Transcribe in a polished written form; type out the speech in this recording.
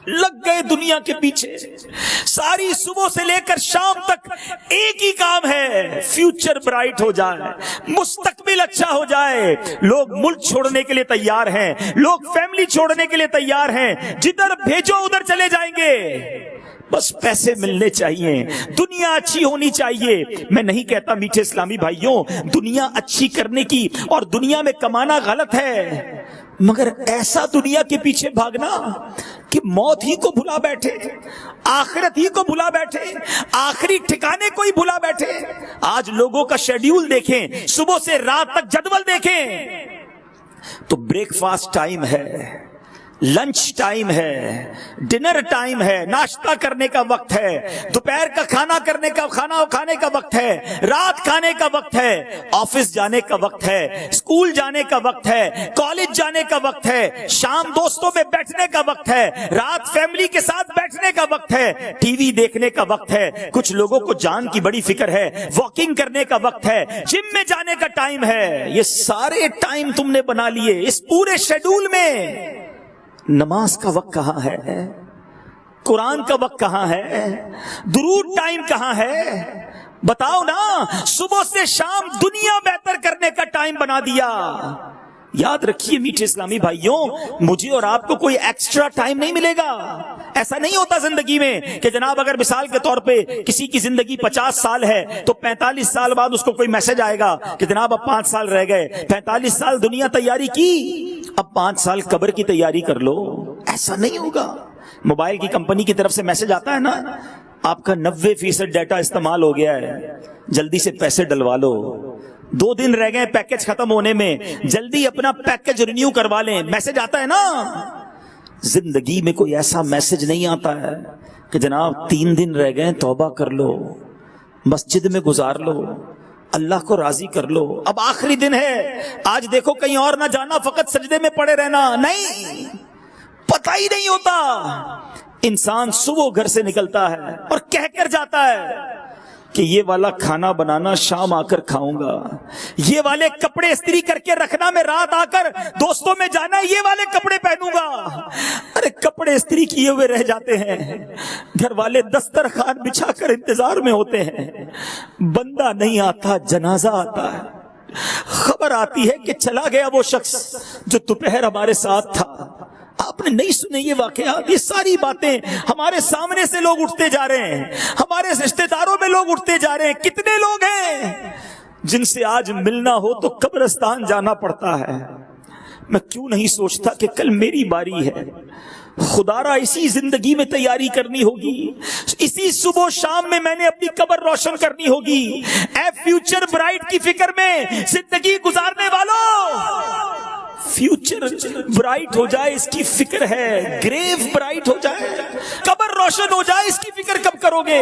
لگ گئے دنیا کے پیچھے. ساری صبح سے لے کر شام تک ایک ہی کام ہے, فیوچر برائٹ ہو جائے, مستقبل اچھا ہو جائے. لوگ ملک چھوڑنے کے لیے تیار ہیں, لوگ فیملی چھوڑنے کے لیے تیار ہیں, جدھر بھیجو ادھر چلے جائیں گے. بس پیسے ملنے چاہیے, دنیا اچھی ہونی چاہیے. میں نہیں کہتا میٹھے اسلامی بھائیوں دنیا اچھی کرنے کی اور دنیا میں کمانا غلط ہے, مگر ایسا دنیا کے پیچھے بھاگنا کہ موت ہی کو بھلا بیٹھے, آخرت ہی کو بھلا بیٹھے, آخری ٹھکانے کو ہی بھلا بیٹھے. آج لوگوں کا شیڈیول دیکھیں, صبح سے رات تک جدول دیکھیں تو بریک فاسٹ ٹائم ہے, لنچ ٹائم ہے, ڈنر ٹائم ہے, ناشتہ کرنے کا وقت ہے, دوپہر کا کھانا کھانے کا وقت ہے, رات کھانے کا وقت ہے, آفس جانے کا وقت ہے, اسکول جانے کا وقت ہے, کالج جانے کا وقت ہے, شام دوستوں میں بیٹھنے کا وقت ہے, رات فیملی کے ساتھ بیٹھنے کا وقت ہے, ٹی وی دیکھنے کا وقت ہے. کچھ لوگوں کو جان کی بڑی فکر ہے, واکنگ کرنے کا وقت ہے, جم میں جانے کا ٹائم ہے. یہ سارے ٹائم تم نے بنا لیے. اس پورے شیڈول میں نماز کا وقت کہاں ہے, قرآن کا وقت کہاں ہے, درود ٹائم کہاں ہے؟ بتاؤ نا. صبح سے شام دنیا بہتر کرنے کا ٹائم بنا دیا. یاد رکھیے میٹھے اسلامی بھائیوں, مجھے اور آپ کو کوئی ایکسٹرا ٹائم نہیں ملے گا. ایسا نہیں ہوتا زندگی میں کہ جناب اگر مثال کے طور پہ کسی کی زندگی 50 سال ہے تو 45 سال بعد اس کو کوئی میسج آئے گا کہ جناب اب 5 سال رہ گئے, 45 سال دنیا تیاری کی, اب 5 سال قبر کی تیاری کر لو. ایسا نہیں ہوگا. موبائل کی کمپنی کی طرف سے میسج آتا ہے نا, آپ کا 90% ڈیٹا استعمال ہو گیا ہے, جلدی سے پیسے ڈلوا لو, 2 دن رہ گئے پیکج ختم ہونے میں, جلدی اپنا پیکج رینیو کروا لیں. میسج آتا ہے نا. زندگی میں کوئی ایسا میسج نہیں آتا ہے کہ جناب 3 دن رہ گئے توبہ کر لو, مسجد میں گزار لو, اللہ کو راضی کر لو, اب آخری دن ہے, آج دیکھو کہیں اور نہ جانا, فقط سجدے میں پڑے رہنا. نہیں, پتہ ہی نہیں ہوتا. انسان صبح گھر سے نکلتا ہے اور کہہ کر جاتا ہے کہ یہ والا کھانا بنانا شام آ کر کھاؤں گا, یہ والے کپڑے استری کر کے رکھنا میں رات آ کر دوستوں میں جانا یہ والے کپڑے پہنوں گا. ارے کپڑے استری کیے ہوئے رہ جاتے ہیں, گھر والے دسترخوان بچھا کر انتظار میں ہوتے ہیں, بندہ نہیں آتا, جنازہ آتا ہے. خبر آتی ہے کہ چلا گیا وہ شخص جو دوپہر ہمارے ساتھ تھا. آپ نے نہیں سنے یہ واقعات؟ یہ ساری باتیں ہمارے سامنے سے لوگ اٹھتے جا رہے ہیں, ہمارے رشتہ داروں میں لوگ اٹھتے جا رہے ہیں. کتنے لوگ ہیں جن سے آج ملنا ہو تو قبرستان جانا پڑتا ہے. میں کیوں نہیں سوچتا کہ کل میری باری ہے, خدا را اسی زندگی میں تیاری کرنی ہوگی, اسی صبح شام میں میں نے اپنی قبر روشن کرنی ہوگی. اے فیوچر برائٹ کی فکر میں زندگی گزارنے والوں, فیوچر برائٹ ہو جائے اس کی فکر ہے, گریو برائٹ ہو جائے, قبر روشن ہو جائے اس کی فکر کب کرو گے؟